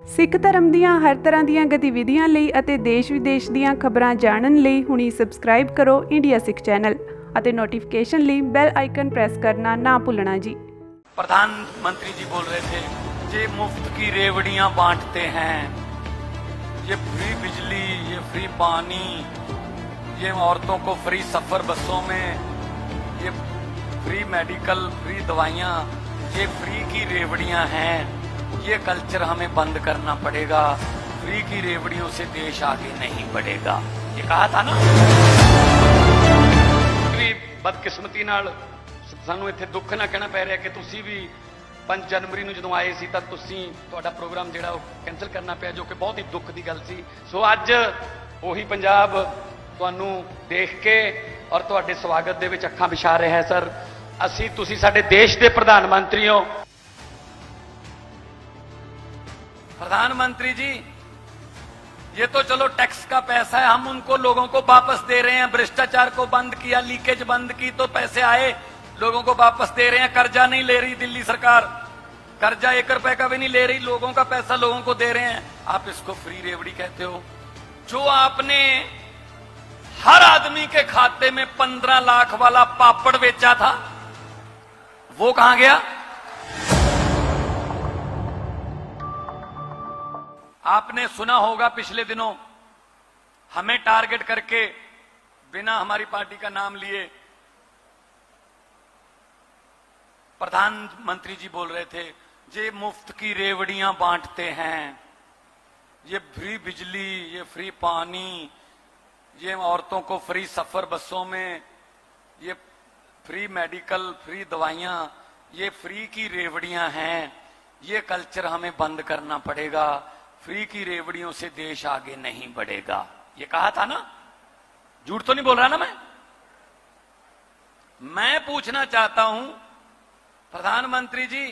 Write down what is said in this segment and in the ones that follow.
ਸਿੱਖ ਧਰਮ ਦੀਆਂ ਹਰ ਤਰ੍ਹਾਂ ਦੀਆਂ ਗਤੀਵਿਧੀਆਂ ਲਈ ਅਤੇ ਦੇਸ਼ ਵਿਦੇਸ਼ ਦੀਆਂ ਖਬਰਾਂ ਜਾਣਨ ਲਈ ਹੁਣੀ ਸਬਸਕ੍ਰਾइब ਕਰੋ इंडिया सिख चैनल ਅਤੇ ਨੋਟੀਫਿਕੇਸ਼ਨ ਲਈ ਬੈਲ ਆਈਕਨ प्रेस करना ना भूलना जी। प्रधानमंत्री जी बोल रहे थे, ये मुफ्त की रेवड़ियां बांटते हैं, ये फ्री बिजली, ये फ्री पानी, ये औरतों को फ्री सफर बसों में, ये फ्री मेडिकल, फ्री दवाइयां, ये फ्री की रेवड़ियां हैं। ये कल्चर हमें बंद करना पड़ेगा। फ्री की रेवड़ियों से देश आगे नहीं बढ़ेगा। ये कहा था ना। बदकिस्मती नाल सानू इत्थे दुख ना कहना पै रहा कि तुसी भी 5 जनवरी ਨੂੰ ਜਦੋਂ ਆਏ ਸੀ ਤਾਂ ਤੁਸੀਂ ਤੁਹਾਡਾ ਪ੍ਰੋਗਰਾਮ ਜਿਹੜਾ ਉਹ ਕੈਨਸਲ ਕਰਨਾ ਪਿਆ, ਜੋ ਕਿ ਬਹੁਤ ਹੀ ਦੁੱਖ ਦੀ ਗੱਲ ਸੀ। ਸੋ ਅੱਜ ਉਹੀ ਪੰਜਾਬ ਤੁਹਾਨੂੰ ਦੇਖ ਕੇ ਔਰ ਤੁਹਾਡੇ ਸਵਾਗਤ ਦੇ ਵਿੱਚ ਅੱਖਾਂ ਵਿਛਾ ਰਿਹਾ ਹੈ। ਸਰ, ਅਸੀਂ ਤੁਸੀਂ ਸਾਡੇ ਦੇਸ਼ ਦੇ ਪ੍ਰਧਾਨ ਮੰਤਰੀ ਹੋ। प्रधानमंत्री जी, ये तो चलो टैक्स का पैसा है, हम उनको लोगों को वापस दे रहे हैं। भ्रष्टाचार को बंद किया, लीकेज बंद की तो पैसे आए, लोगों को वापस दे रहे हैं। कर्जा नहीं ले रही दिल्ली सरकार, कर्जा 1 रुपए का भी नहीं ले रही, लोगों का पैसा लोगों को दे रहे हैं। आप इसको फ्री रेवड़ी कहते हो। जो आपने हर आदमी के खाते में 15 लाख वाला पापड़ बेचा था, वो कहां गया? आपने सुना होगा पिछले दिनों हमें टारगेट करके बिना हमारी पार्टी का नाम लिए प्रधानमंत्री जी बोल रहे थे, ये मुफ्त की रेवड़ियां बांटते हैं, ये फ्री बिजली, ये फ्री पानी, ये औरतों को फ्री सफर बसों में, ये फ्री मेडिकल, फ्री दवाइयां, ये फ्री की रेवड़ियां हैं। ये कल्चर हमें बंद करना पड़ेगा। फ्री की रेवड़ियों से देश आगे नहीं बढ़ेगा। ये कहा था ना, झूठ तो नहीं बोल रहा ना मैं पूछना चाहता हूं प्रधानमंत्री जी,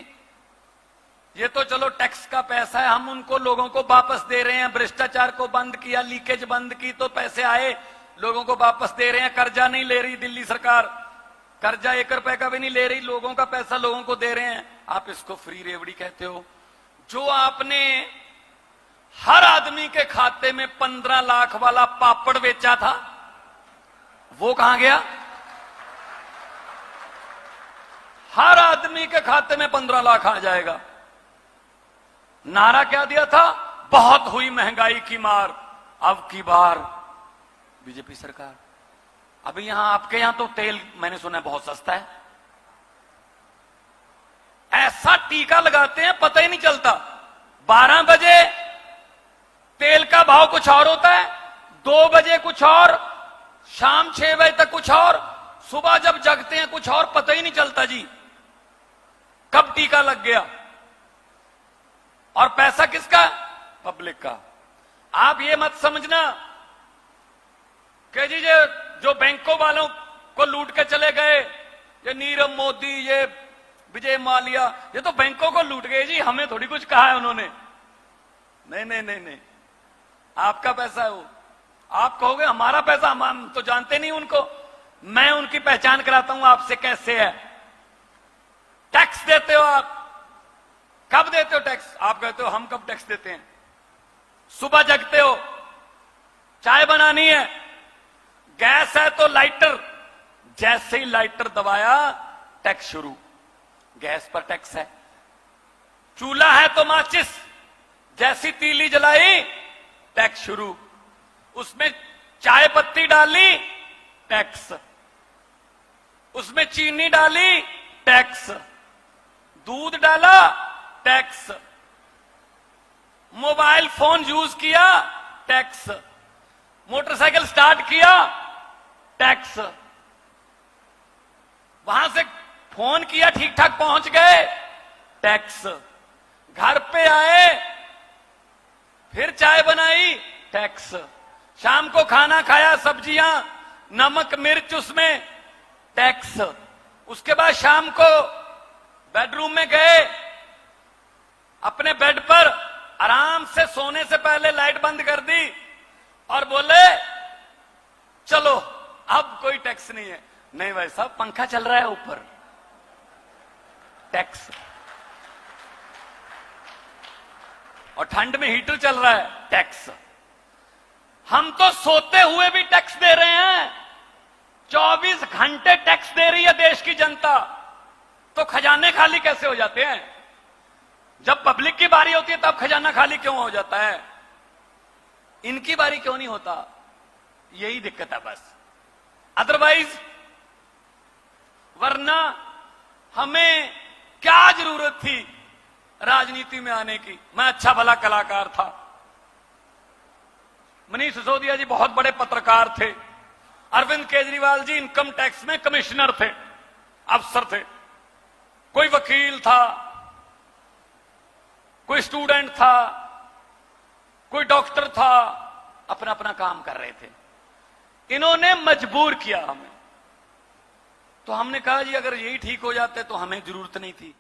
ये तो चलो टैक्स का पैसा है, हम उनको लोगों को वापस दे रहे हैं। भ्रष्टाचार को बंद किया, लीकेज बंद की तो पैसे आए, लोगों को वापस दे रहे हैं। कर्जा नहीं ले रही दिल्ली सरकार, कर्जा 1 रुपए का भी नहीं ले रही, लोगों का पैसा लोगों को दे रहे हैं। आप इसको फ्री रेवड़ी कहते हो। जो आपने हर आदमी के खाते में 15 लाख वाला पापड़ बेचा था, वो कहां गया? हर आदमी के खाते में 15 लाख आ जाएगा। नारा क्या दिया था? बहुत हुई महंगाई की मार, अब की बार बीजेपी सरकार। अभी यहां आपके यहां तो तेल मैंने सुना है बहुत सस्ता है। ऐसा टीका लगाते हैं पता ही नहीं चलता। 12 बजे तेल का भाव कुछ और होता है, 2 बजे कुछ और, शाम 6 बजे तक कुछ और, सुबह जब जगते हैं कुछ और, पता ही नहीं चलता जी कब टीका लग गया। और पैसा किसका? पब्लिक का। आप ये मत समझना कि जी जो बैंकों वालों को लूट के चले गए, ये नीरव मोदी, ये विजय माल्या, ये तो बैंकों को लूट गए जी, हमें थोड़ी कुछ कहा है उन्होंने। नहीं नहीं नहीं नहीं, आपका पैसा है वो। आप कहोगे हमारा पैसा, हम तो जानते नहीं उनको। मैं उनकी पहचान कराता हूं आपसे कैसे है। टैक्स देते हो आप, कब देते हो टैक्स? आप कहते हो हम कब टैक्स देते हैं? सुबह जगते हो, चाय बनानी है, गैस है तो लाइटर, जैसे ही लाइटर दबाया टैक्स शुरू, गैस पर टैक्स है। चूल्हा है तो माचिस, जैसी तीली जलाई टैक्स शुरू, उसमें चाय पत्ती डाली टैक्स, उसमें चीनी डाली टैक्स, दूध डाला टैक्स, मोबाइल फोन यूज किया टैक्स, मोटरसाइकिल स्टार्ट किया टैक्स, वहां से फोन किया ठीक ठाक पहुंच गए टैक्स, घर पे आए फिर चाय बनाई टैक्स, शाम को खाना खाया, सब्जियां, नमक मिर्च उसमें टैक्स, उसके बाद शाम को बेडरूम में गए, अपने बेड पर आराम से सोने से पहले लाइट बंद कर दी और बोले चलो अब कोई टैक्स नहीं है। नहीं भाई साहब, पंखा चल रहा है ऊपर, टैक्स। और ठंड में हीटर चल रहा है, टैक्स। हम तो सोते हुए भी टैक्स दे रहे हैं, 24 घंटे टैक्स दे रही है देश की जनता, तो खजाने खाली कैसे हो जाते हैं? जब पब्लिक की बारी होती है तब खजाना खाली क्यों हो जाता है? इनकी बारी क्यों नहीं होता? यही दिक्कत है बस। अदरवाइज वरना हमें क्या जरूरत थी राजनीति में आने की? मैं अच्छा भला कलाकार था, मनीष सिसोदिया जी बहुत बड़े पत्रकार थे, अरविंद केजरीवाल जी इनकम टैक्स में कमिश्नर थे, अफसर थे, कोई वकील था, कोई स्टूडेंट था, कोई डॉक्टर था, अपना अपना काम कर रहे थे। इन्होंने मजबूर किया हमें, तो हमने कहा जी अगर यही ठीक हो जाते तो हमें जरूरत नहीं थी।